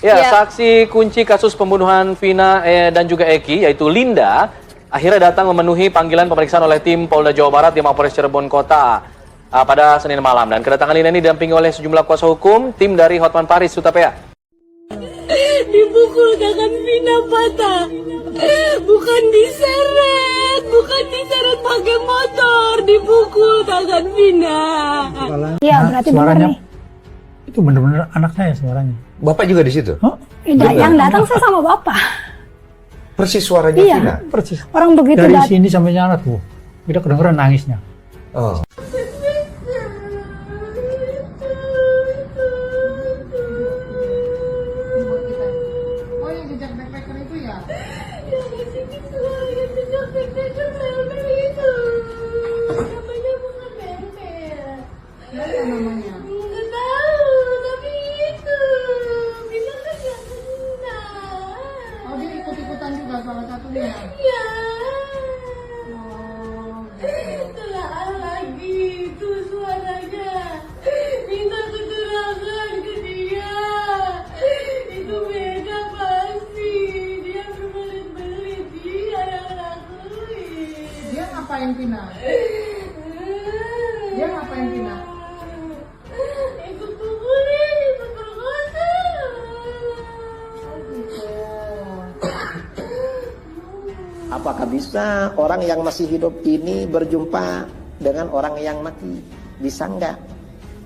Ya, saksi kunci kasus pembunuhan Vina dan juga Eki, yaitu Linda, akhirnya datang memenuhi panggilan pemeriksaan oleh tim Polda Jawa Barat di Mapolres Cirebon Kota pada Senin malam. Dan kedatangan Linda ini didampingi oleh sejumlah kuasa hukum, tim dari Hotman Paris Hutapea. Dipukul tangan Vina patah, bukan diseret pakai motor, dipukul tangan Vina. Iya, berarti suaranya benar nih. itu benar-benar anaknya ya suaranya. Bapak juga di situ? Oh, Yang datang saya sama bapak. Persis suaranya Iya. Vina? persis. Orang begitu Dari datang. sini sampai sana tuh, kita kedengeran nangisnya. Oh. yang jejak backpacker itu ya? Yang kesini selalu yang jejak backpacker Mel itu. Namanya bukan Mel. Apa namanya? Nggak tahu, tapi itu. Vina kan yang kena. Oh, dia ikut-ikutan juga salah satunya. Ya. Oh, gitu. Telah lagi itu suaranya. Minta keterangan ke dia. Itu beda pasti. Dia berbelit-belit. Dia yang lakuin. Dia ngapain Vina? Dia ngapain Vina? Ikut pukulin, ikut perkosa. Apakah bisa orang yang masih hidup ini berjumpa dengan orang yang mati? Bisa enggak?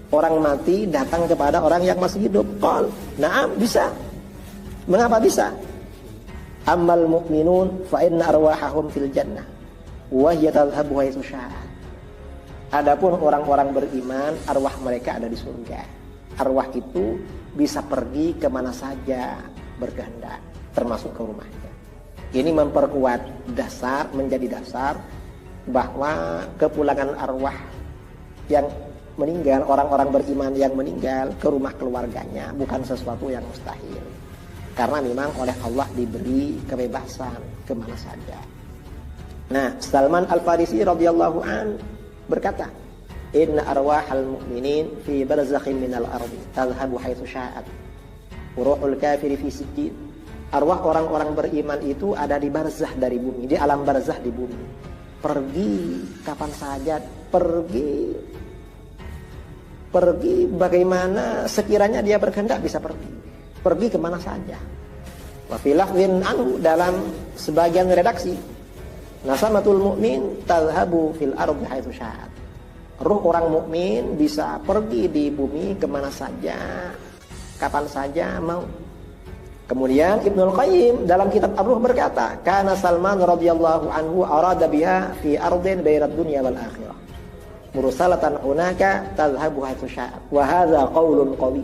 Orang mati datang kepada orang yang masih hidup. Qal, na'am, bisa. Mengapa bisa? Ammal mu'minun fa inna arwahahum fil jannah wa hiya tadhhabu haitsu sya'at. Adapun orang-orang beriman, arwah mereka ada di surga. Arwah itu bisa pergi kemana saja berkehendak, termasuk ke rumahnya. Ini memperkuat dasar, menjadi dasar bahwa kepulangan arwah yang meninggal, orang-orang beriman yang meninggal ke rumah keluarganya bukan sesuatu yang mustahil. Karena memang oleh Allah diberi kebebasan kemana saja. Nah, Salman Al-Farisi radhiyallahu an berkata, "Inna arwahal mu'minin fi barzakhin minal ardi tadhhabu haitsu sya'at. Ruhul kafiri fi sijjin." Arwah orang-orang beriman itu ada di barzah dari bumi, di alam barzah di bumi. Pergi kapan saja, pergi bagaimana sekiranya dia berkehendak bisa pergi. Pergi kemana saja. Wa fi lafdhin anhu, dalam sebagian redaksi, nasamatul mu'min tadhhabu fil ardi haitsu sya'at. Ruh orang mukmin bisa pergi di bumi kemana saja, kapan saja mau. Kemudian Ibnul Qayyim dalam kitab Ar-Ruh berkata, "Kana Salman radhiyallahu anhu arada biha fi ardin bainad dunya wal akhirah. Mursalatan hunaka tadhhabu haitsu sya'at." Wa hadza qaulun qawi.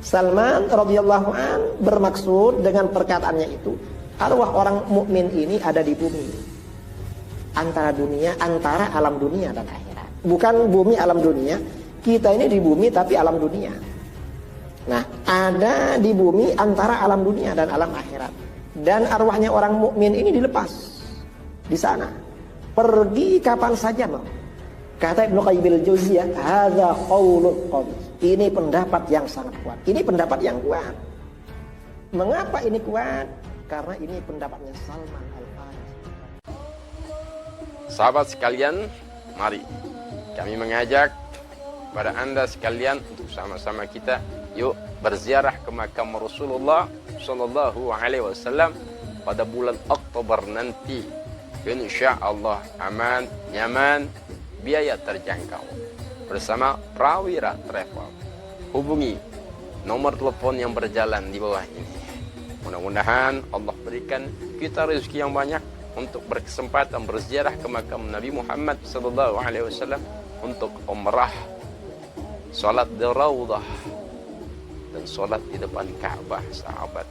Salman radhiyallahu an bermaksud dengan perkataannya itu, arwah orang mukmin ini ada di bumi. Antara alam dunia dan akhirat. Bukan bumi alam dunia, kita ini di bumi tapi alam dunia. Nah, ada di bumi antara alam dunia dan alam akhirat. Dan arwahnya orang mukmin ini dilepas di sana. Pergi kapan saja mau. Kata Ibnu Qayyim al-Jauziyah, "Hadza qaulun qawi." Ini pendapat yang sangat kuat. Ini pendapat yang kuat. Mengapa ini kuat? Karena ini pendapatnya Salman Al-Farisi. Sahabat sekalian, mari kami mengajak pada Anda sekalian untuk sama-sama kita yuk berziarah ke makam Rasulullah Sallallahu Alaihi Wasallam pada bulan Oktober nanti. Insya Allah aman, nyaman, biaya terjangkau. Bersama Prawira Travel. Hubungi nomor telepon yang berjalan di bawah ini. Mudah-mudahan Allah berikan kita rezeki yang banyak untuk berkesempatan berziarah ke makam Nabi Muhammad Sallallahu Alaihi Wasallam untuk umrah, salat di Raudah, dan sholat di depan Ka'bah, sahabat.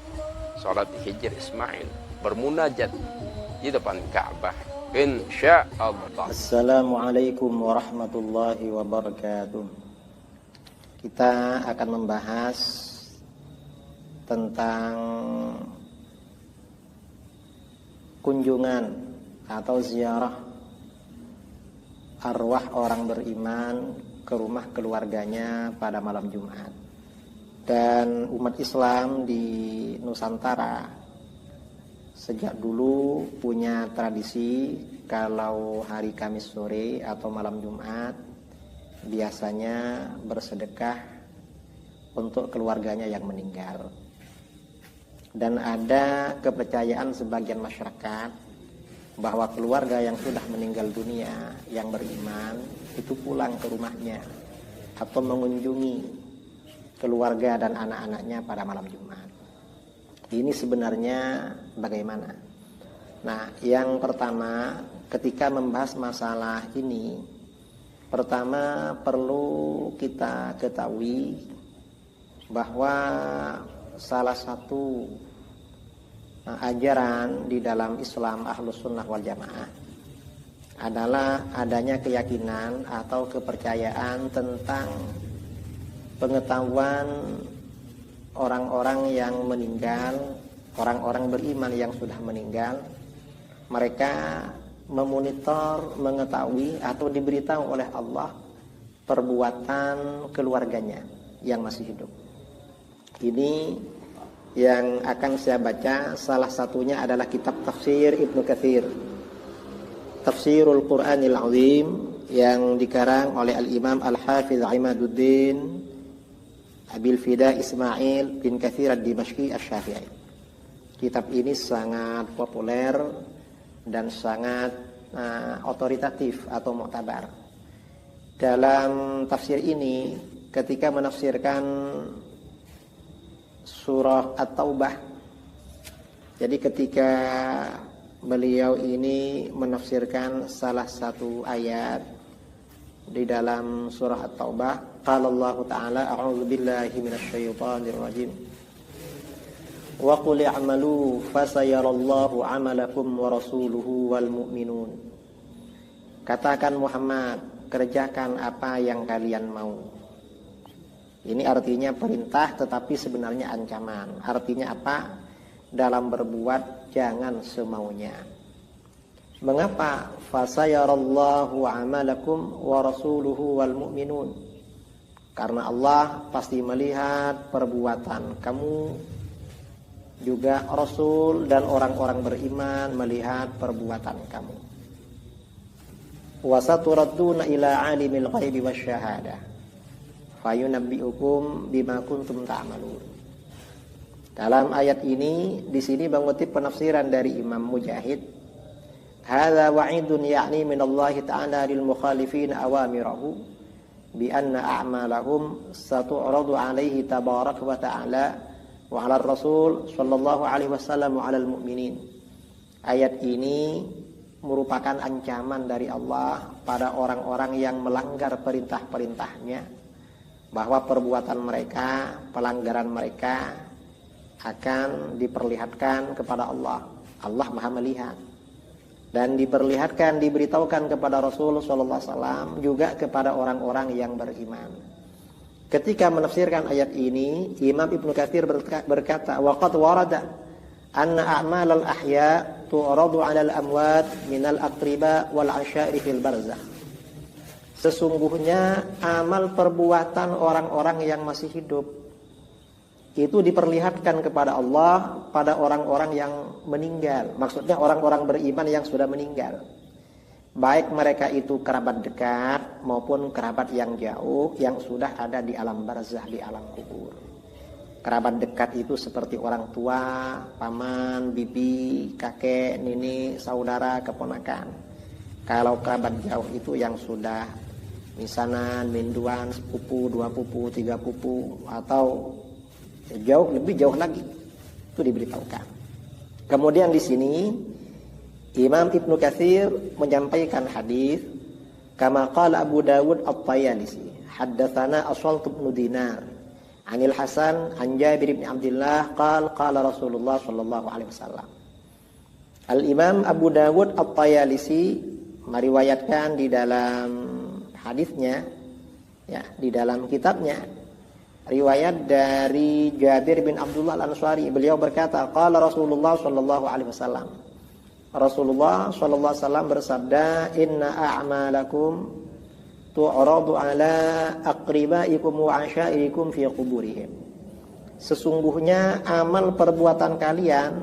Sholat di Hijr Ismail, bermunajat di depan Ka'bah. Insya Allah. Assalamualaikum warahmatullahi wabarakatuh. Kita akan membahas tentang kunjungan atau ziarah arwah orang beriman ke rumah keluarganya pada malam Jumat. Dan umat Islam di Nusantara sejak dulu punya tradisi kalau hari Kamis sore atau malam Jumat biasanya bersedekah untuk keluarganya yang meninggal. Dan ada kepercayaan sebagian masyarakat bahwa keluarga yang sudah meninggal dunia yang beriman itu pulang ke rumahnya atau mengunjungi keluarga dan anak-anaknya pada malam Jumat. Ini sebenarnya bagaimana? Nah, yang pertama ketika membahas masalah ini, pertama perlu kita ketahui bahwa salah satu ajaran di dalam Islam Ahlus Sunnah wal Jamaah adalah adanya keyakinan atau kepercayaan tentang pengetahuan orang-orang yang meninggal, orang-orang beriman yang sudah meninggal, mereka memonitor, mengetahui atau diberitahu oleh Allah perbuatan keluarganya yang masih hidup. Ini yang akan saya baca, salah satunya adalah kitab tafsir Ibnu Katsir, Tafsirul Quranil Azim, yang dikarang oleh Al-Imam Al-Hafiz Imaduddin Abil Fida Ismail bin Katsir ad-Dimashqi asy-Syafi'i. Kitab ini sangat populer dan sangat otoritatif atau mu'tabar. Dalam tafsir ini ketika menafsirkan surah At-Taubah, jadi ketika beliau ini menafsirkan salah satu ayat di dalam surah At-Taubah, qala Allah Ta'ala a'udzu billahi minasyaitonir rajim wa qul i'malu fasayarallahu 'amalakum wa rasuluhu wal mu'minun. Katakan Muhammad, kerjakan apa yang kalian mau. Ini artinya perintah tetapi sebenarnya ancaman. Artinya apa? Dalam berbuat jangan semaunya. Mengapa? Fasayarallahu 'amalakum wa rasuluhu wal mu'minun. Karena Allah pasti melihat perbuatan kamu, juga Rasul dan orang-orang beriman melihat perbuatan kamu. Wa saturadduna ila 'alimil ghaibi wasyahadah fayunabbi'ukum bima kuntum ta'malun. Dalam ayat ini di sini mengutip penafsiran dari Imam Mujahid, hadza wa'idun ya'ni min Allah ta'ala lil mukhalifin awamirahu bi anna a'malahum satu'radu 'alaihi tabarak wa ta'ala wa 'ala Rasul sallallahu alaihi wasallam wa 'alal mu'minin. Ayat ini merupakan ancaman dari Allah pada orang-orang yang melanggar perintah-perintahnya, bahwa perbuatan mereka, pelanggaran mereka akan diperlihatkan kepada Allah. Allah Maha melihat. Dan diperlihatkan, diberitahukan kepada Rasul sallallahu alaihi wasallam, juga kepada orang-orang yang beriman. Ketika menafsirkan ayat ini, Imam Ibnu Katsir berkata, wa qad warada anna a'malal ahya tu'radu 'alal amwat minal aqriba wal 'ashairi fil barzakh. Sesungguhnya amal perbuatan orang-orang yang masih hidup itu diperlihatkan kepada Allah pada orang-orang yang meninggal. Maksudnya orang-orang beriman yang sudah meninggal. Baik mereka itu kerabat dekat maupun kerabat yang jauh yang sudah ada di alam barzah, di alam kubur. Kerabat dekat itu seperti orang tua, paman, bibi, kakek, nini, saudara, keponakan. Kalau kerabat jauh itu yang sudah misanan, minduan, sepupu, dua pupu, tiga pupu, atau jauh, lebih jauh lagi, itu diberitahukan. Kemudian di sini Imam Ibnu Katsir menyampaikan hadis, kama qala Abu Dawud At-Tayalisi, haddatsana Aswalt bin Dinar, Anil Hasan, an Jabir bin Abdullah, qala Rasulullah sallallahu alaihi wasallam. Al-Imam Abu Dawud At-Tayalisi meriwayatkan di dalam hadisnya, ya, di dalam kitabnya, riwayat dari Jabir bin Abdullah Al-Ansari, beliau berkata, qala Rasulullah sallallahu alaihi wasallam. Rasulullah sallallahu alaihi wasallam bersabda, inna a'malakum tu'radu ala aqribaikum wa 'ashairikum fi quburihim. sesungguhnya amal perbuatan kalian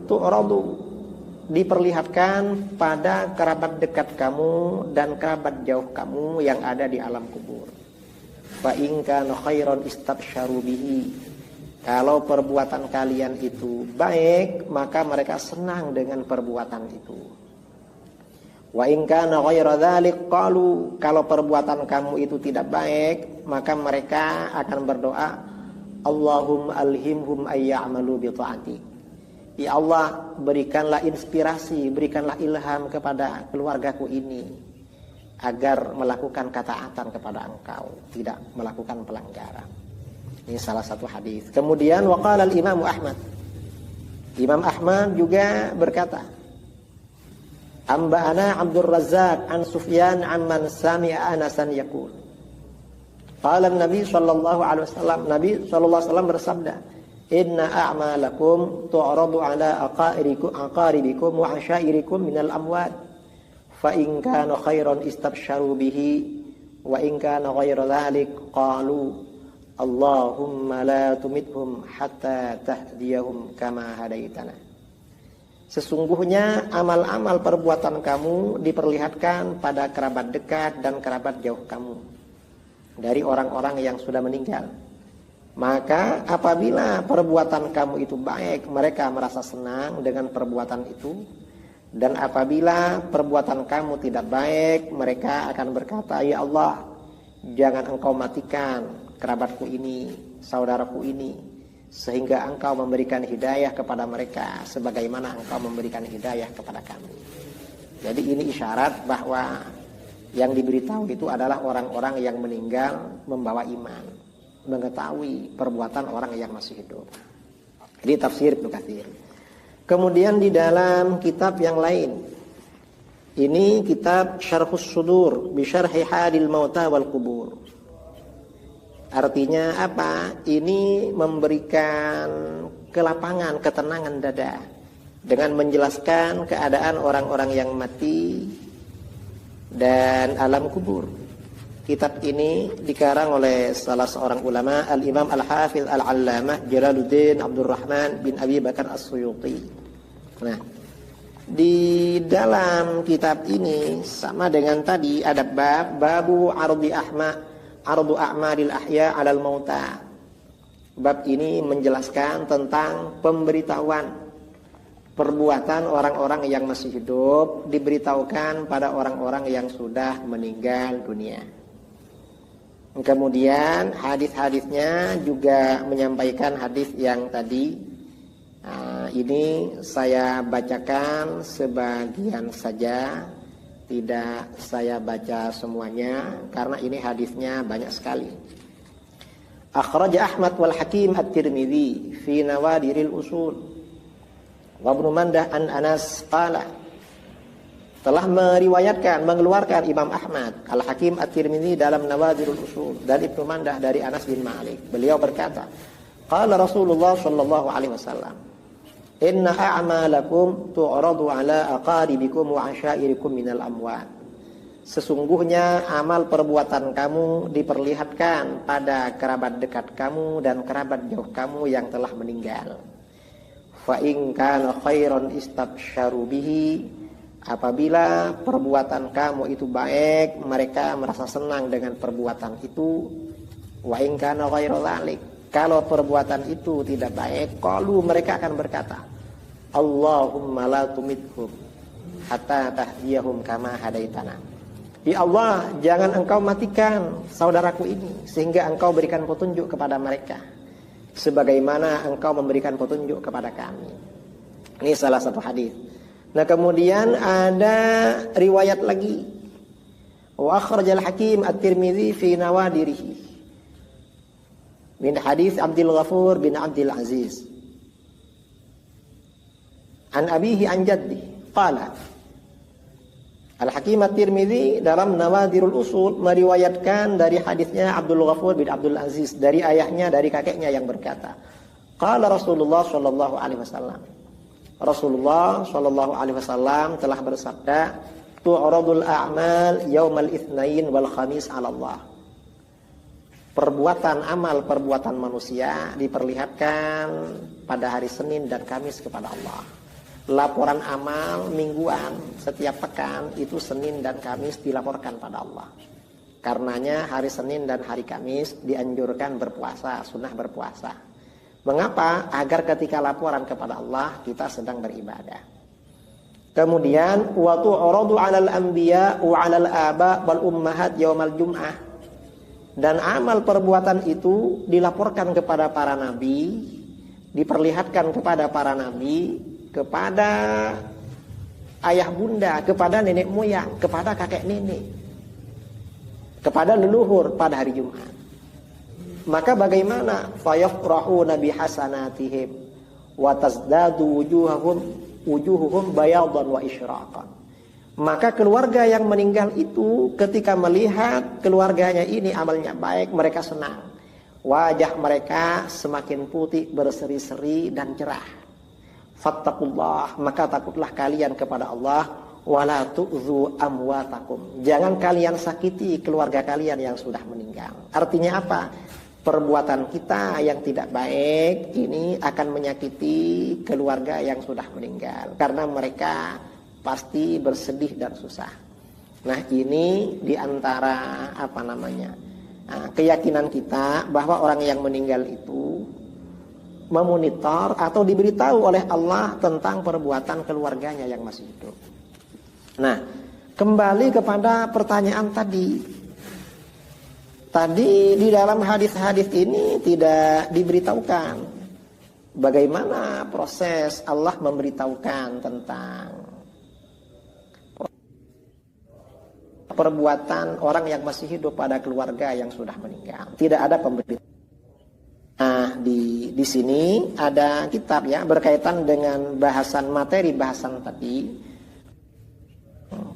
tu'radu, diperlihatkan pada kerabat dekat kamu dan kerabat jauh kamu yang ada di alam kubur. Fa in kana khairan istabsyaru bihi, kalau perbuatan kalian itu baik, maka mereka senang dengan perbuatan itu. Wa in kana ghaira dzalik qalu, kalau perbuatan kamu itu tidak baik, maka mereka akan berdoa, Allahumma alhimhum ayya'malu bi ta'atik. Ya Allah, berikanlah inspirasi, berikanlah ilham kepada keluargaku ini agar melakukan ketaatan kepada Engkau, tidak melakukan pelanggaran. Ini salah satu hadis. Kemudian waqala al-Imam Ahmad. Imam Ahmad juga berkata, Amba'ana Abdul Razzaq an Sufyan amman sami'a Anasan yaqul. Qala Nabi sallallahu alaihi wasallam, Nabi sallallahu alaihi wasallam bersabda, Inna a'malakum tu'radu ala aqaribikum wa asyairikum minal amwat. Fa in kana khairan istabsyaru bihi wa in kana ghaira dzalik qalu Allahumma la tumithum hatta tahdiyahum kama hadaitana. Sesungguhnya amal-amal perbuatan kamu diperlihatkan pada kerabat dekat dan kerabat jauh kamu dari orang-orang yang sudah meninggal. Maka apabila perbuatan kamu itu baik, mereka merasa senang dengan perbuatan itu. Dan apabila perbuatan kamu tidak baik, mereka akan berkata, Ya Allah, jangan Engkau matikan kerabatku ini, saudaraku ini, sehingga Engkau memberikan hidayah kepada mereka sebagaimana Engkau memberikan hidayah kepada kami. Jadi ini isyarat bahwa yang diberitahu itu adalah orang-orang yang meninggal membawa iman, mengetahui perbuatan orang yang masih hidup. Ini tafsir Ibnu Katsir. Kemudian di dalam kitab yang lain, ini kitab Syarhus Sudur bi Syarhi Hadil Mauta wal Qubur. Artinya apa? Ini memberikan kelapangan, ketenangan dada dengan menjelaskan keadaan orang-orang yang mati dan alam kubur. Kitab ini dikarang oleh salah seorang ulama, Al-Imam Al-Hafidh Al-Allamah Jalaluddin Abdurrahman bin Abi Bakar As-Suyuti. Nah, di dalam kitab ini sama dengan tadi ada babu ardu a'malil ahya 'alal mauta. Bab ini menjelaskan tentang pemberitahuan perbuatan orang-orang yang masih hidup diberitahukan pada orang-orang yang sudah meninggal dunia. Kemudian hadis-hadisnya juga menyampaikan hadis yang tadi. Ini saya bacakan sebagian saja, tidak saya baca semuanya karena ini hadisnya banyak sekali. Akhraja Ahmad wal Hakim At-Tirmidzi fi Nawadiril Usul wa Ibnu Mandah an Anas qala, telah mengeluarkan Imam Ahmad, Al-Hakim At-Tirmidzi dalam Nawadirul Usul dan Ibnu Mandah dari Anas bin Malik. Beliau berkata, qala Rasulullah sallallahu alaihi wasallam, Inna a'malakum tu'radu ala aqaribikum wa asyairikum minal amwat. Sesungguhnya amal perbuatan kamu diperlihatkan pada kerabat dekat kamu dan kerabat jauh kamu yang telah meninggal. Fa in kana khairan istabsyaru bihi, apabila perbuatan kamu itu baik, mereka merasa senang dengan perbuatan itu. Wa in kana ghairu dzalik, kalau perbuatan itu tidak baik, qalu, mereka akan berkata, Allahumma la tumithum hatta tahdiyahum kama hadaitana. Ya Allah, jangan Engkau matikan saudaraku ini sehingga Engkau berikan petunjuk kepada mereka sebagaimana Engkau memberikan petunjuk kepada kami. Ini salah satu hadis. Nah, kemudian ada riwayat lagi. Wa akhrajal Hakim At-Tirmidzi fi Nawadirihi min hadis Abdul Ghafur bin Abdul Aziz an abihi an jaddi qala. Al-Hakim At-Tirmidzi dalam Nawadirul Usul meriwayatkan dari hadisnya Abdul Ghafur bin Abdul Aziz dari ayahnya, dari kakeknya yang berkata, qala Rasulullah sallallahu alaihi wasallam, Rasulullah sallallahu alaihi wasallam telah bersabda, tu'radul a'mal yaumal itsnain wal khamis 'ala Allah. perbuatan amal perbuatan manusia diperlihatkan pada hari Senin dan Kamis kepada Allah. Laporan amal mingguan setiap pekan itu Senin dan Kamis dilaporkan pada Allah. Karenanya hari Senin dan hari Kamis dianjurkan berpuasa, sunnah berpuasa. Mengapa? Agar ketika laporan kepada Allah kita sedang beribadah. Kemudian wa tu'radu 'alal anbiya wa 'alal aba wal ummahat yaumal jum'ah. Dan amal perbuatan itu dilaporkan kepada para nabi, diperlihatkan kepada para nabi, kepada ayah bunda, kepada nenek moyang, kepada kakek nenek, kepada leluhur pada hari Jumat. Maka bagaimana? Fayafrahuna bihasanatihim wa tazdadu wujuhuhum bayadan wa isyraqan. Maka keluarga yang meninggal itu ketika melihat keluarganya ini amalnya baik, mereka senang. Wajah mereka semakin putih, berseri-seri dan cerah. Fattaqullah, maka takutlah kalian kepada Allah. Wala tu'dzu amwatakum, jangan kalian sakiti keluarga kalian yang sudah meninggal. Artinya apa? Perbuatan kita yang tidak baik ini akan menyakiti keluarga yang sudah meninggal, karena mereka pasti bersedih dan susah. Nah, ini diantara keyakinan kita bahwa orang yang meninggal itu memonitor atau diberitahu oleh Allah tentang perbuatan keluarganya yang masih hidup. Nah, kembali kepada pertanyaan tadi. Tadi di dalam hadis-hadis ini tidak diberitahukan bagaimana proses Allah memberitahukan tentang perbuatan orang yang masih hidup pada keluarga yang sudah meninggal. Tidak ada pemberitahuan. Nah, di sini ada kitab ya berkaitan dengan materi bahasan tadi,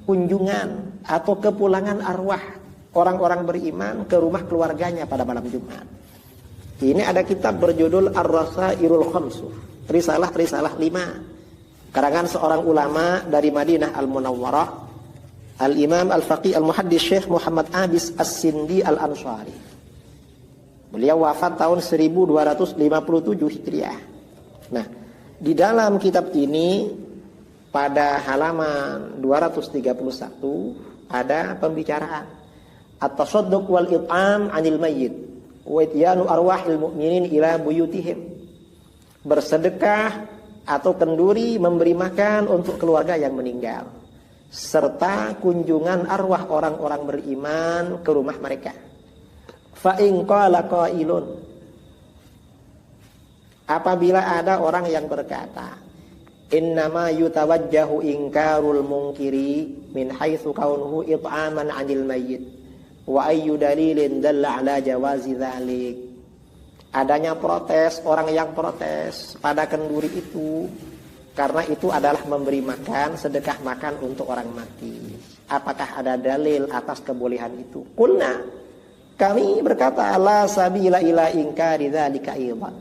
kunjungan atau kepulangan arwah orang-orang beriman ke rumah keluarganya pada malam Jumat. Ini ada kitab berjudul Ar-Rasailul Khamsuh, risalah-risalah 5, karangan seorang ulama dari Madinah Al-Munawwarah, Al-Imam Al-Faqih Al-Muhaddis Syekh Muhammad Abis As-Sindi Al-Ansari. Beliau wafat tahun 1257 Hijriah. Nah, di dalam kitab ini pada halaman 231 ada pembicaraan at-tasadduq wal it'am 'anil mayyit wa ityanu arwahil mu'minin ila buyutihim. Bersedekah atau kenduri memberi makan untuk keluarga yang meninggal, serta kunjungan arwah orang-orang beriman ke rumah mereka. Fa in qala qailun, apabila ada orang yang berkata, innama yutawajjahu inkarul munkiri min haitsu kaunuhu it'aman 'anil mayyit wa ayyu dalilin dalla 'ala jawazi dzalik. Adanya protes, orang yang protes pada kenduri itu karena itu adalah memberi makan, sedekah makan untuk orang mati. Apakah ada dalil atas kebolehan itu? Qulna, kami berkata, la sabila ila inkari dzalika aidan.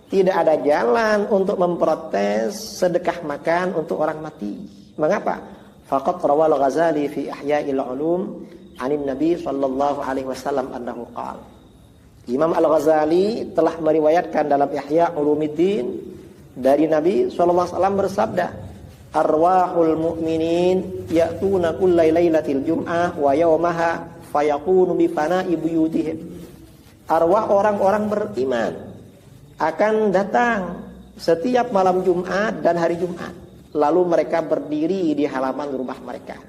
Tidak ada jalan untuk memprotes sedekah makan untuk orang mati. Mengapa? Faqad rawal Ghazali fi Ihya'il Ulum anin Nabi sallallahu alaihi wasallam annahu qala. Imam Al-Ghazali telah meriwayatkan dalam Ihya' Ulumuddin dari Nabi sallallahu alaihi wasallam bersabda, arwahul mu'minin ya'tuna kullai lailatil jum'ah wa yawmaha fayakunu bi fana'i buyutihim. Arwah orang-orang beriman akan datang setiap malam Jumat dan hari Jumat, lalu mereka berdiri di halaman rumah mereka.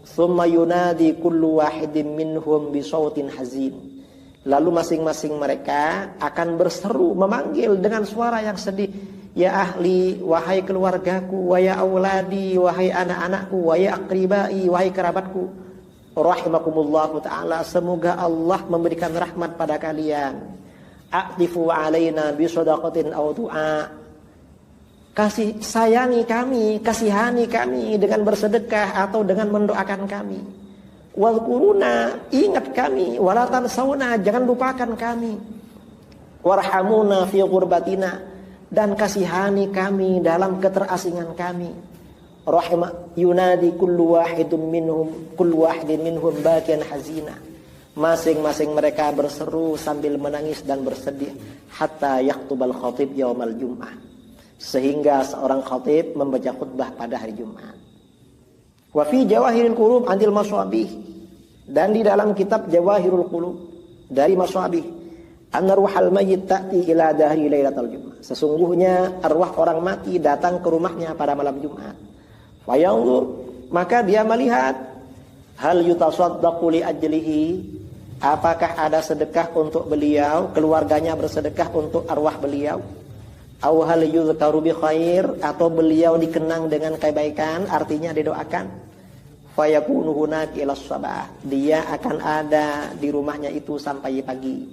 Tsumma yunadi kullu wahidin minhum bi sautin hazin. Lalu masing-masing mereka akan berseru, memanggil dengan suara yang sedih, ya ahli, wahai keluargaku, wa ya auladi, wahai anak-anakku, wa ya aqribai, wahai kerabatku, rahimakumullahu ta'ala, semoga Allah memberikan rahmat pada kalian. A'tifu alaina bi shadaqatin aw du'a, kasih sayangi kami, kasihani kami dengan bersedekah atau dengan mendoakan kami. Wadhkuruna, ingat kami, wala tansawna, jangan lupakan kami. Warhamuna fi ghurbatina, dan kasihani kami dalam keterasingan kami. Rahima yunadi kullu wahidin minhum bakian hazina. Masing-masing mereka berseru sambil menangis dan bersedih hatta yaktubal khatib yaumal jum'ah, sehingga seorang khatib membaca khutbah pada hari Jumat. Wa fi Jawahirul Qulub anil Maswabih, dan di dalam kitab Jawahirul Qulub dari Maswabih, anna ruhal mayyit ta'ti ila dahri lailatul Jumat, sesungguhnya arwah orang mati datang ke rumahnya pada malam Jumat. Fayanzur, maka dia melihat, hal yutasaddaqu li ajlihi, apakah ada sedekah untuk beliau, keluarganya bersedekah untuk arwah beliau. Aw hal yuzkaru bi khair, atau beliau dikenang dengan kebaikan, artinya didoakan. Fayakunu hunaka ila sabah, dia akan ada di rumahnya itu sampai pagi.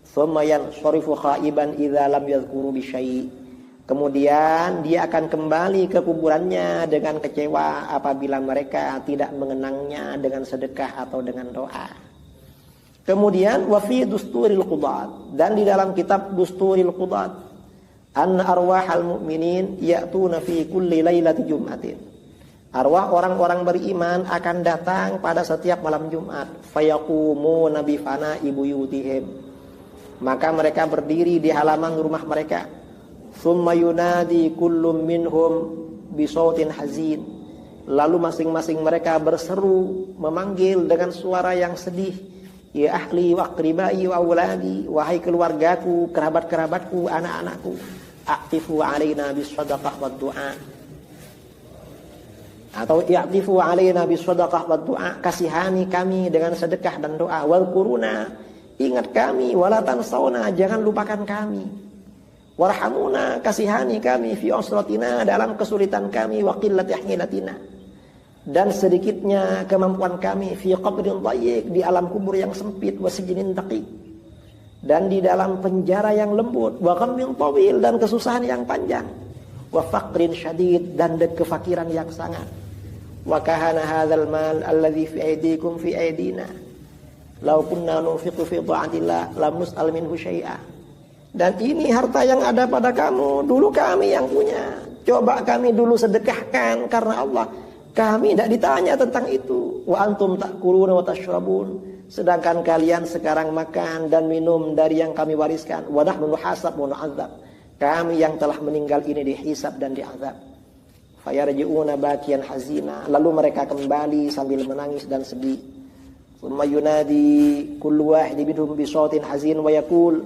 Tsumma yansarifu khaiban idza lam yadhkuru bi syai', kemudian dia akan kembali ke kuburannya dengan kecewa apabila mereka tidak mengenangnya dengan sedekah atau dengan doa. Kemudian wa fi Dusturil Qudat, dan di dalam kitab Dusturil Qudat, anna arwahal mu'minin ya'tuna fi kulli lailati jum'atin, arwah orang-orang beriman akan datang pada setiap malam Jumat. Fayaqumuna bi fana'i buyutihim, maka mereka berdiri di halaman rumah mereka. Tsumma yunadi kullum minhum bi sautin hazin, lalu masing-masing mereka berseru memanggil dengan suara yang sedih. Ya ahli wa aqribai wa auladi, wahai keluargaku, kerabat-kerabatku, anak-anakku, a'tifu alaina bis shadaqah wad du'a, atau i'tifu alaina bis shadaqah wad du'a, kasihani kami dengan sedekah dan doa. Wal quruna, ingat kami, wala tansawna, jangan lupakan kami. Warhamuna, kasihani kami, fi usratina, dalam kesulitan kami, wa qillati hilatina, dan sedikitnya kemampuan kami, fi qabrin dhayyik, di alam kubur yang sempit, wa sijnin taqi, dan di dalam penjara yang lembut, wa ghammin tawil, dan kesusahan yang panjang, wa faqrin syadid, dan kefakiran yang sangat. Wa kahana hadzal mal alladhi fi aydikum fi aydina, law kunna nunfiqu fi dha'atillah lam nus'al minhu syai'a, dan ini harta yang ada pada kamu, dulu kami yang punya, coba kami dulu sedekahkan karena Allah, kami tidak ditanya tentang itu. Wa antum ta'kuluna wa tashrabun, sedangkan kalian sekarang makan dan minum dari yang kami wariskan. Wa nahnu nuhasab wa nu'adzab, kami yang telah meninggal ini dihisab dan diazab. Fayarji'una bakiyan hazina, lalu mereka kembali sambil menangis dan sedih. Tsumma yunadi kullu wahidin minhum bi shautin hazin wa yaqul,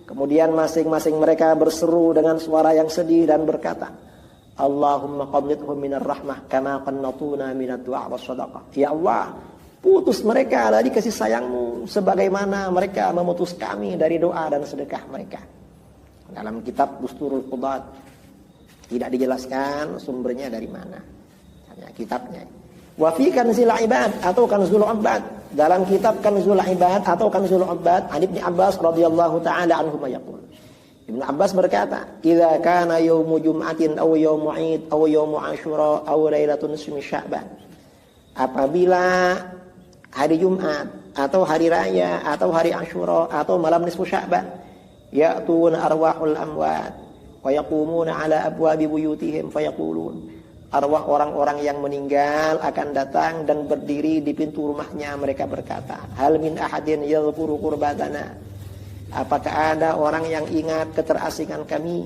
kemudian masing-masing mereka berseru dengan suara yang sedih dan berkata, Allahumma qannithhum minar rahmah kama qannatuna minad du'a was shadaqah. Ya Allah, putus mereka dari kasih sayangmu sebagaimana mereka memutus kami dari doa dan sedekah mereka. Dalam kitab Dusturul Qudat tidak dijelaskan sumbernya dari mana, hanya kitabnya. Wa fi Kanzul Ibad atau Kanzul Ubbad, dalam kitab Kanzul Ibad atau Kanzul Ubbad, an Ibnu Abbas radhiyallahu taala anhu yaqul, Ibnu Abbas berkata, "Idza kana yaumu jum'atin aw yaumu 'id aw yaumu Asyura aw lailatun nisfi Sya'ban." Apabila hari Jumat atau hari raya atau hari Asyura atau malam nisfu Sya'ban, ya'tuna arwahul amwat wa yaqumuna 'ala abwabi buyutihim fayaqulun, arwah orang-orang yang meninggal akan datang dan berdiri di pintu rumahnya, mereka berkata, "Hal min ahadin yadhkuru qurbatana?" Apakah ada orang yang ingat keterasingan kami?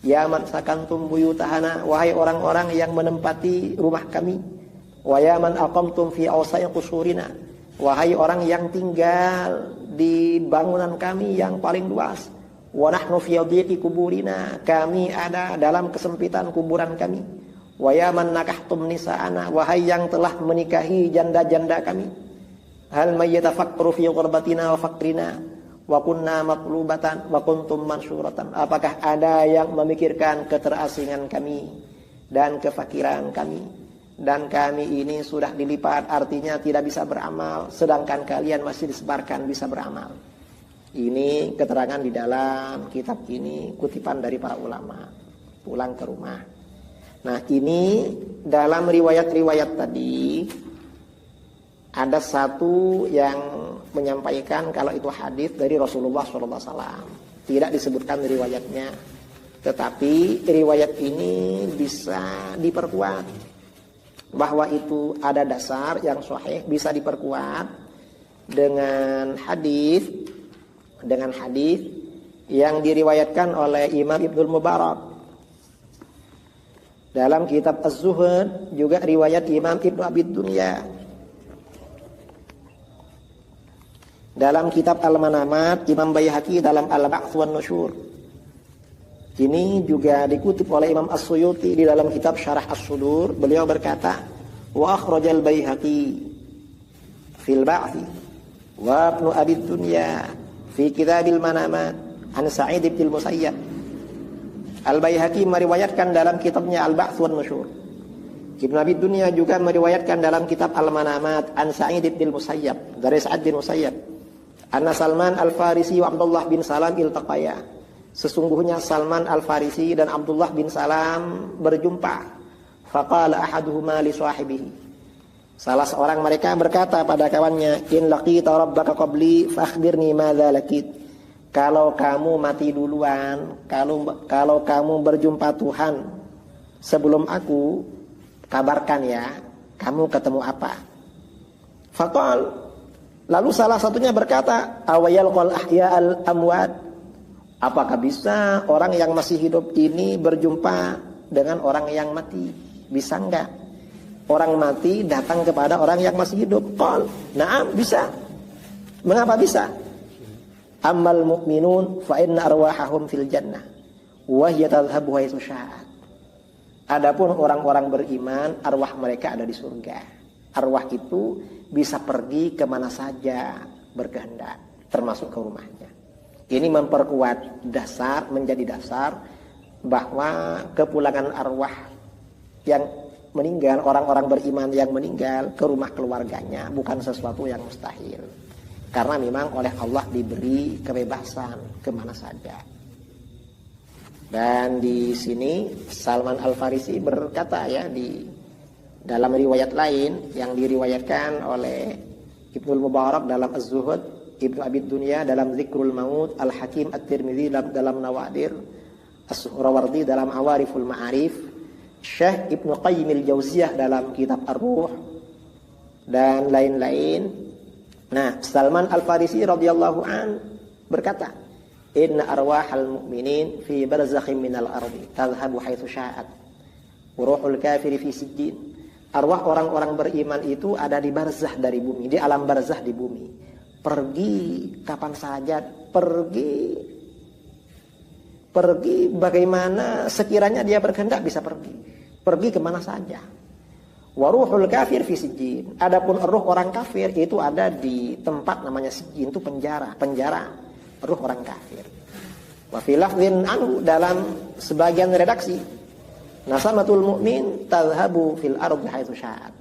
Ya man sakantum buyutahana, wahai orang-orang yang menempati rumah kami. Wa ya man aqamtum fi awsa'i qusurina, wahai orang yang tinggal di bangunan kami yang paling luas. Wa nahnu fi dhiqi kuburina, kami ada dalam kesempitan kuburan kami. Wa ya man nakahtum nisa'ana, wahai yang telah menikahi janda-janda kami. Hal may yatafakkaru fi ghurbatina wa faqrina wa kunna matlubatan wa kuntum mansyuratan, apakah ada yang memikirkan keterasingan kami dan kefakiran kami, dan kami ini sudah dilipat, artinya tidak bisa beramal, sedangkan kalian masih disebarkan bisa beramal. Ini keterangan di dalam kitab ini, kutipan dari para ulama. Pulang ke rumah. Nah, ini dalam riwayat-riwayat tadi ada satu yang menyampaikan kalau itu hadis dari Rasulullah SAW. Tidak disebutkan riwayatnya, tetapi riwayat ini bisa diperkuat bahwa itu ada dasar yang sahih, bisa diperkuat dengan hadis yang diriwayatkan oleh Imam Ibnul Mubarak dalam kitab Az-Zuhud, juga riwayat Imam Ibnu Abid Dunya dalam kitab Al-Manamat, Imam Baihaqi dalam Al-Ba'ts wan Nusyur. Ini juga dikutip oleh Imam As-Suyuti di dalam kitab Syarah As-Sudur. Beliau berkata, wa akhrajal Baihaqi fil Ba'thi wa Ibnu Abid Dunya fi Kitabil Manamat an Sa'id bin Musayyab. Al-Baihaqi meriwayatkan dalam kitabnya Al-Ba'ts wan Nusyur. Ibnu Abid Dunya juga meriwayatkan dalam kitab Al-Manamat an Sa'id bin Musayyab, dari Sa'id bin Musayyab, anna Salman Al-Farisi wa Abdullah bin Salam iltaqaya. Sesungguhnya Salman Al-Farisi dan Abdullah bin Salam berjumpa. Faqala ahaduhuma li sahibihi. Salah seorang mereka berkata pada kawannya, in laqita rabbaka qabli fa akhbirni madza laqit. Kalau kamu mati duluan, kalau kamu berjumpa Tuhan sebelum aku, kabarkan ya, kamu ketemu apa? Faqal, lalu salah satunya berkata, awayal qal ahya al amwat. Apakah bisa orang yang masih hidup ini berjumpa dengan orang yang mati? Bisa enggak? Orang mati datang kepada orang yang masih hidup. Qal, na'am, bisa. Mengapa bisa? Ammal mu'minun fa inna arwahahum fil jannah wa hiya tadhhabu haitsu sya'at. Adapun orang-orang beriman, arwah mereka ada di surga. Arwah itu bisa pergi kemana saja berkehendak, termasuk ke rumahnya. Ini memperkuat dasar, menjadi dasar bahwa kepulangan arwah yang meninggal, orang-orang beriman yang meninggal ke rumah keluarganya bukan sesuatu yang mustahil. Karena memang oleh Allah diberi kebebasan kemana saja. Dan di sini Salman Al-Farisi berkata ya, di dalam riwayat lain yang diriwayatkan oleh Ibnul Mubarak dalam Az-Zuhud, Ibnu Abid Dunya dalam Zikrul Maut, Al-Hakim At-Tirmidzi dalam Nawadir, As-Suhrawardi dalam Awariful Ma'arif, Syekh Ibnu Qayyim al-Jauziyah dalam kitab Ar-Ruh, dan lain-lain. Nah, Salman Al-Farisi radhiyallahu an berkata, inna arwahal mu'minin fi barzakhin minal ardi tadhhabu haitsu sya'at ruhul kafiri fi sijjin. Arwah orang-orang beriman itu ada di barzah dari bumi, di alam barzah di bumi. Pergi kapan saja, pergi bagaimana sekiranya dia berkehendak bisa pergi kemana saja. Waruhul kafir fi sijjin. Adapun ruh orang kafir itu ada di tempat namanya sijjin, itu penjara ruh orang kafir. Wa fi lafdhin anhu, dalam sebagian redaksi, nasamatul mu'min tadhhabu fil ardi haitsu sya'at.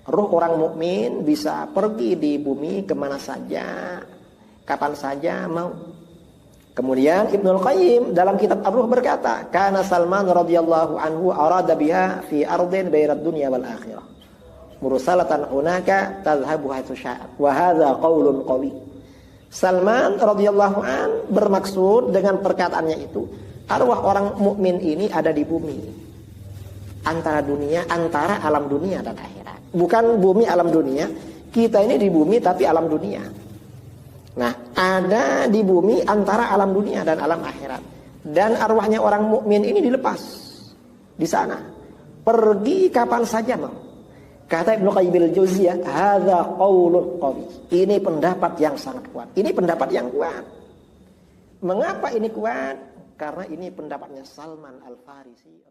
Ruh orang mukmin bisa pergi di bumi kemana saja, kapan saja mau. Kemudian Ibnul Qayyim dalam kitab Ar-Ruh berkata, kana Salman radhiyallahu anhu arada biha fi ardin bainad dunya wal akhirah mursalatan hunaka tadhhabu haitsu sya'at wa hadza qaulun qawi. Salman radhiyallahu an bermaksud dengan perkataannya itu, arwah orang mukmin ini ada di bumi, antara alam dunia dan akhirat. Bukan bumi alam dunia, kita ini di bumi tapi alam dunia. Nah, ada di bumi antara alam dunia dan alam akhirat. Dan arwahnya orang mukmin ini dilepas di sana, pergi kapan saja mau. Kata Ibnu Qayyim al-Jauziyah, hadza qaulun qawi. Ini pendapat yang sangat kuat. Ini pendapat yang kuat. Mengapa ini kuat? Karena ini pendapatnya Salman Al-Farisi.